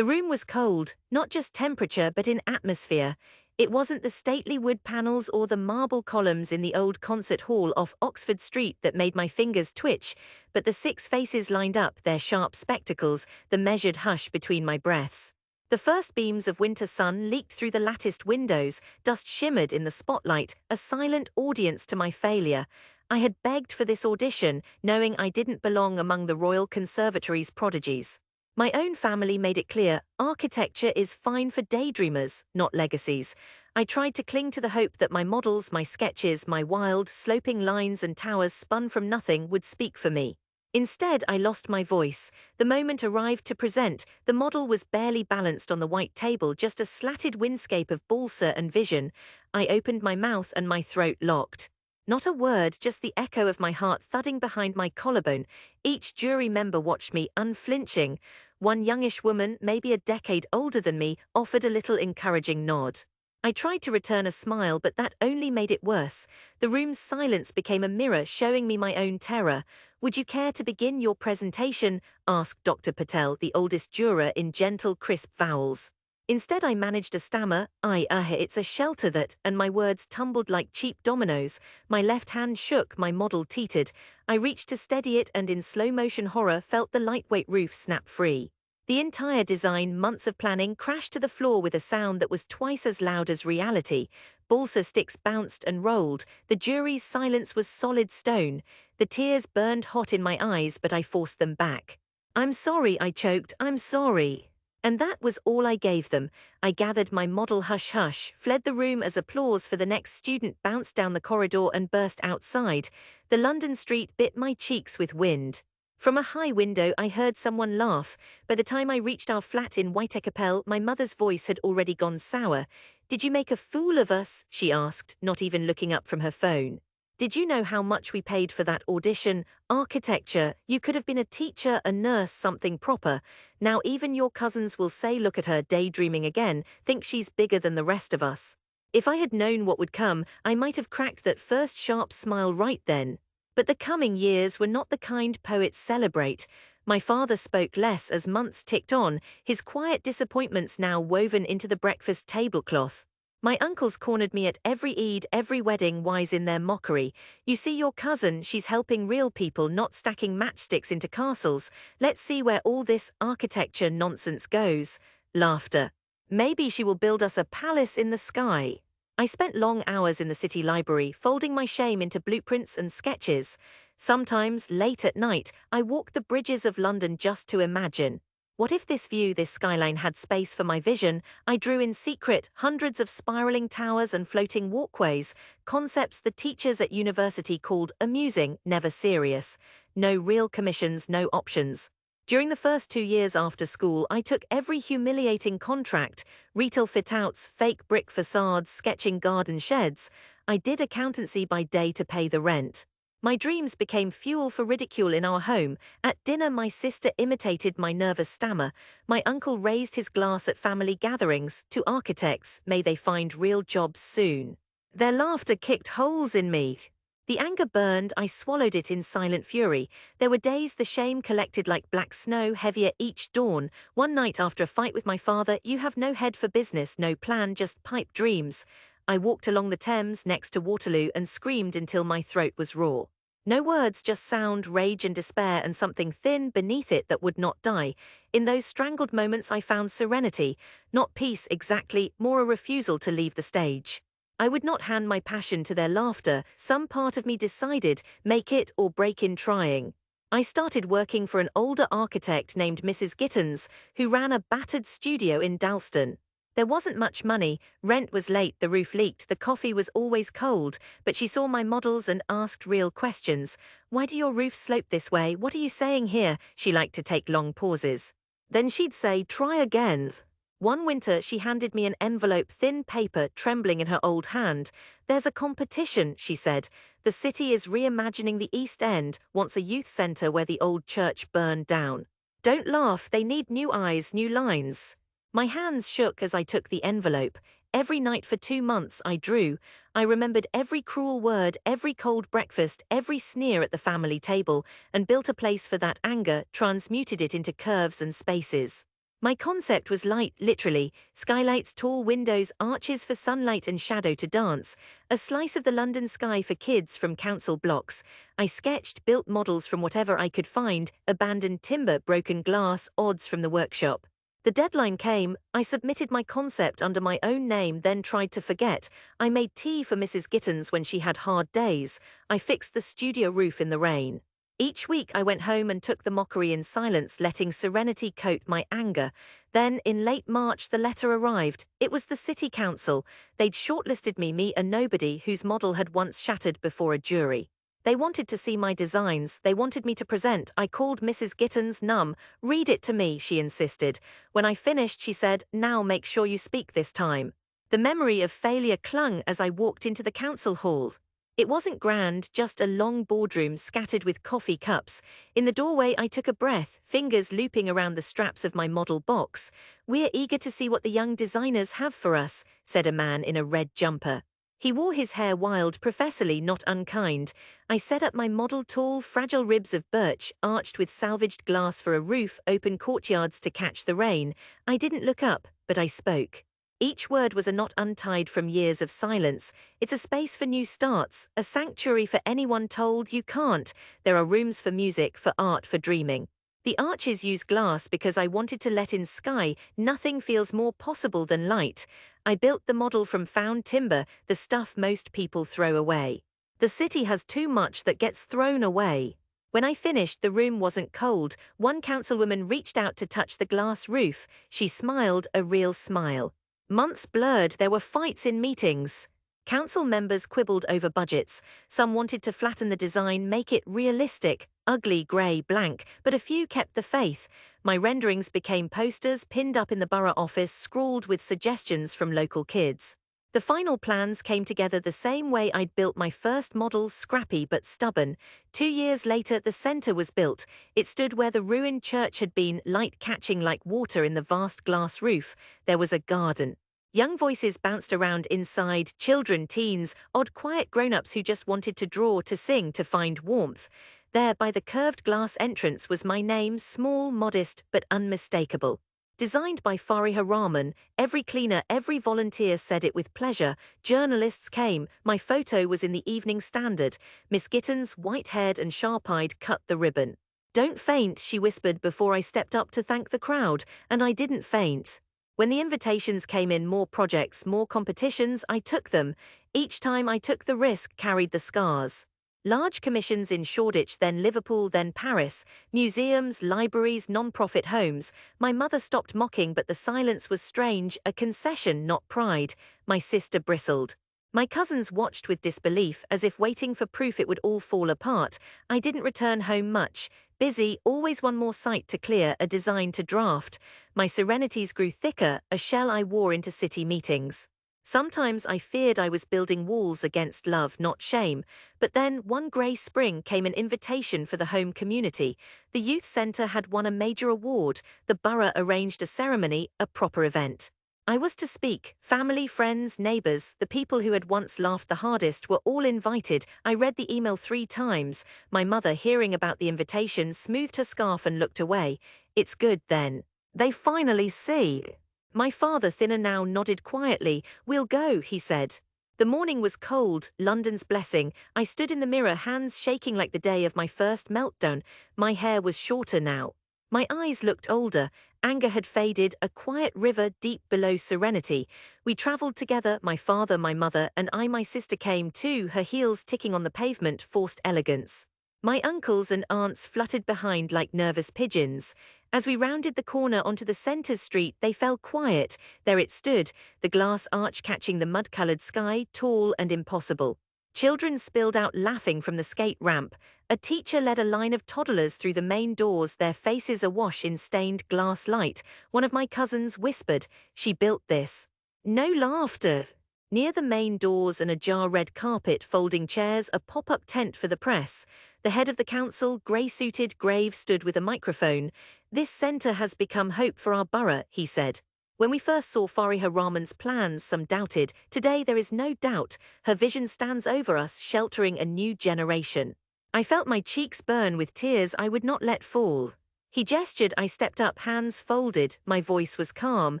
The room was cold, not just temperature but in atmosphere. It wasn't the stately wood panels or the marble columns in the old concert hall off Oxford Street that made my fingers twitch, but the six faces lined up, their sharp spectacles, the measured hush between my breaths. The first beams of winter sun leaked through the latticed windows, dust shimmered in the spotlight, a silent audience to my failure. I had begged for this audition, knowing I didn't belong among the Royal Conservatory's prodigies. My own family made it clear, architecture is fine for daydreamers, not legacies. I tried to cling to the hope that my models, my sketches, my wild, sloping lines and towers spun from nothing would speak for me. Instead, I lost my voice. The moment arrived to present, the model was barely balanced on the white table, just a slatted windscape of balsa and vision. I opened my mouth and my throat locked. Not a word, just the echo of my heart thudding behind my collarbone. Each jury member watched me, unflinching. One youngish woman, maybe a decade older than me, offered a little encouraging nod. I tried to return a smile, but that only made it worse. The room's silence became a mirror showing me my own terror. "Would you care to begin your presentation?" asked Dr. Patel, the oldest juror, in gentle, crisp vowels. Instead I managed to stammer, it's a shelter that, and my words tumbled like cheap dominoes. My left hand shook, my model teetered. I reached to steady it and in slow-motion horror felt the lightweight roof snap free. The entire design, months of planning, crashed to the floor with a sound that was twice as loud as reality. Balsa sticks bounced and rolled. The jury's silence was solid stone. The tears burned hot in my eyes, but I forced them back. "I'm sorry," I choked, "I'm sorry." And that was all I gave them. I gathered my model hush-hush, fled the room as applause for the next student bounced down the corridor and burst outside. The London street bit my cheeks with wind. From a high window I heard someone laugh. By the time I reached our flat in Whitechapel, my mother's voice had already gone sour. "Did you make a fool of us?" she asked, not even looking up from her phone. "Did you know how much we paid for that audition? Architecture, you could have been a teacher, a nurse, something proper. Now even your cousins will say, 'Look at her, daydreaming again, think she's bigger than the rest of us.'" If I had known what would come, I might have cracked that first sharp smile right then. But the coming years were not the kind poets celebrate. My father spoke less as months ticked on, his quiet disappointments now woven into the breakfast tablecloth. My uncles cornered me at every Eid, every wedding, wise in their mockery. "You see your cousin, she's helping real people, not stacking matchsticks into castles. Let's see where all this architecture nonsense goes." Laughter. "Maybe she will build us a palace in the sky." I spent long hours in the city library, folding my shame into blueprints and sketches. Sometimes, late at night, I walked the bridges of London just to imagine. What if this view, this skyline, had space for my vision? I drew in secret, hundreds of spiraling towers and floating walkways, concepts the teachers at university called amusing, never serious. No real commissions, no options. During the first 2 years after school, I took every humiliating contract, retail fit-outs, fake brick facades, sketching garden sheds. I did accountancy by day to pay the rent. My dreams became fuel for ridicule in our home. At dinner, my sister imitated my nervous stammer. My uncle raised his glass at family gatherings. "To architects, may they find real jobs soon." Their laughter kicked holes in me. The anger burned, I swallowed it in silent fury. There were days the shame collected like black snow, heavier each dawn. One night after a fight with my father, "You have no head for business, no plan, just pipe dreams." I walked along the Thames next to Waterloo and screamed until my throat was raw. No words, just sound, rage and despair, and something thin beneath it that would not die. In those strangled moments I found serenity, not peace exactly, more a refusal to leave the stage. I would not hand my passion to their laughter. Some part of me decided, make it or break in trying. I started working for an older architect named Mrs. Gittens, who ran a battered studio in Dalston. There wasn't much money, rent was late, the roof leaked, the coffee was always cold, but she saw my models and asked real questions. "Why do your roofs slope this way? What are you saying here?" She liked to take long pauses. Then she'd say, "Try again." One winter she handed me an envelope, thin paper, trembling in her old hand. "There's a competition," she said. "The city is reimagining the East End, wants a youth centre where the old church burned down. Don't laugh, they need new eyes, new lines." My hands shook as I took the envelope. Every night for 2 months I drew. I remembered every cruel word, every cold breakfast, every sneer at the family table, and built a place for that anger, transmuted it into curves and spaces. My concept was light, literally, skylights, tall windows, arches for sunlight and shadow to dance, a slice of the London sky for kids from council blocks. I sketched, built models from whatever I could find, abandoned timber, broken glass, odds from the workshop. The deadline came, I submitted my concept under my own name, then tried to forget. I made tea for Mrs. Gittens when she had hard days. I fixed the studio roof in the rain. Each week I went home and took the mockery in silence, letting serenity coat my anger. Then, in late March, the letter arrived. It was the city council. They'd shortlisted me, a nobody whose model had once shattered before a jury. They wanted to see my designs. They wanted me to present. I called Mrs. Gittens numb. "Read it to me," she insisted. When I finished, she said, "Now make sure you speak this time." The memory of failure clung as I walked into the council hall. It wasn't grand, just a long boardroom scattered with coffee cups. In the doorway I took a breath, fingers looping around the straps of my model box. "We're eager to see what the young designers have for us," said a man in a red jumper. He wore his hair wild, professorly, not unkind. I set up my model, tall, fragile ribs of birch, arched with salvaged glass for a roof, open courtyards to catch the rain. I didn't look up, but I spoke. Each word was a knot untied from years of silence. It's a space for new starts, a sanctuary for anyone told you can't. There are rooms for music, for art, for dreaming. The arches use glass because I wanted to let in sky. Nothing feels more possible than light. I built the model from found timber, the stuff most people throw away. The city has too much that gets thrown away. When I finished, the room wasn't cold. One councilwoman reached out to touch the glass roof. She smiled, a real smile. Months blurred, there were fights in meetings. Council members quibbled over budgets. Some wanted to flatten the design, make it realistic, ugly, grey, blank, but a few kept the faith. My renderings became posters pinned up in the borough office, scrawled with suggestions from local kids. The final plans came together the same way I'd built my first model, scrappy but stubborn. 2 years later, the centre was built. It stood where the ruined church had been, light catching like water in the vast glass roof. There was a garden. Young voices bounced around inside, children, teens, odd quiet grown-ups who just wanted to draw, to sing, to find warmth. There, by the curved glass entrance, was my name, small, modest, but unmistakable. Designed by Fariha Rahman, every cleaner, every volunteer said it with pleasure. Journalists came. My photo was in the Evening Standard. Miss Gittens, white-haired and sharp-eyed, cut the ribbon. "Don't faint," she whispered before I stepped up to thank the crowd, and I didn't faint. When the invitations came in, more projects, more competitions, I took them. Each time I took the risk, carried the scars. Large commissions in Shoreditch, then Liverpool, then Paris. Museums, libraries, non-profit homes. My mother stopped mocking, but the silence was strange, a concession, not pride. My sister bristled. My cousins watched with disbelief, as if waiting for proof it would all fall apart. I didn't return home much. Busy, always one more site to clear, a design to draft. My serenities grew thicker, a shell I wore into city meetings. Sometimes I feared I was building walls against love, not shame. But then, one grey spring, came an invitation for the home community. The youth centre had won a major award. The borough arranged a ceremony, a proper event. I was to speak. Family, friends, neighbours, the people who had once laughed the hardest were all invited. I read the email 3 times. My mother, hearing about the invitation, smoothed her scarf and looked away. "It's good, then. They finally see." My father, thinner now, nodded quietly. "We'll go," he said. The morning was cold, London's blessing. I stood in the mirror, hands shaking like the day of my first meltdown. My hair was shorter now. My eyes looked older. Anger had faded, a quiet river deep below serenity. We travelled together, my father, my mother, and I. My sister came too, her heels ticking on the pavement, forced elegance. My uncles and aunts fluttered behind like nervous pigeons. As we rounded the corner onto the centre street, they fell quiet. There it stood, the glass arch catching the mud-coloured sky, tall and impossible. Children spilled out laughing from the skate ramp. A teacher led a line of toddlers through the main doors, their faces awash in stained glass light. One of my cousins whispered, "She built this." No laughter. Near the main doors, an ajar red carpet, folding chairs, a pop-up tent for the press. The head of the council, grey-suited, grave, stood with a microphone. "This centre has become hope for our borough," he said. When we first saw Fariha Rahman's plans, some doubted. Today there is no doubt. Her vision stands over us, sheltering a new generation. I felt my cheeks burn with tears I would not let fall. He gestured. I stepped up, hands folded. My voice was calm.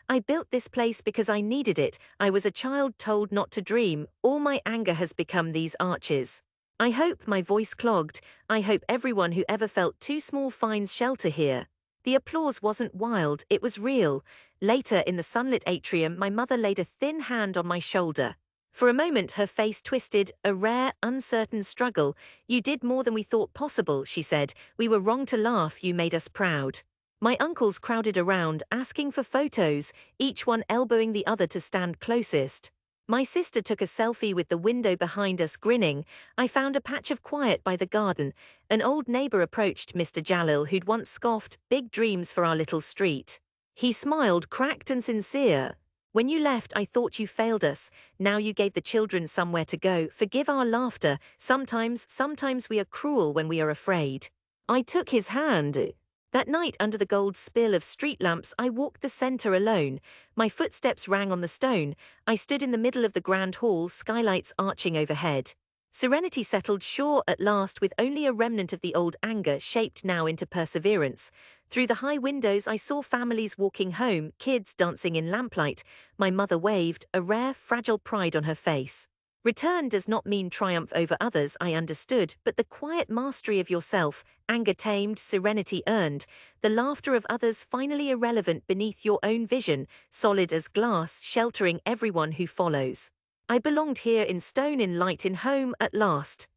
I built this place because I needed it. I was a child told not to dream. All my anger has become these arches. I hope, my voice clogged, I hope everyone who ever felt too small finds shelter here. The applause wasn't wild, it was real. Later, in the sunlit atrium, my mother laid a thin hand on my shoulder. For a moment, her face twisted, a rare, uncertain struggle. You did more than we thought possible, she said. We were wrong to laugh, you made us proud. My uncles crowded around, asking for photos, each one elbowing the other to stand closest. My sister took a selfie with the window behind us, grinning. I found a patch of quiet by the garden. An old neighbor approached Mr. Jalil, who'd once scoffed, big dreams for our little street. He smiled, cracked and sincere. When you left, I thought you failed us. Now you gave the children somewhere to go. Forgive our laughter. Sometimes we are cruel when we are afraid. I took his hand. That night, under the gold spill of street lamps, I walked the center alone. My footsteps rang on the stone. I stood in the middle of the grand hall, skylights arching overhead. Serenity settled shore at last, with only a remnant of the old anger shaped now into perseverance. Through the high windows I saw families walking home, kids dancing in lamplight. My mother waved, a rare, fragile pride on her face. Return does not mean triumph over others, I understood, but the quiet mastery of yourself, anger tamed, serenity earned, the laughter of others finally irrelevant beneath your own vision, solid as glass, sheltering everyone who follows. I belonged here in stone, in light, in home at last.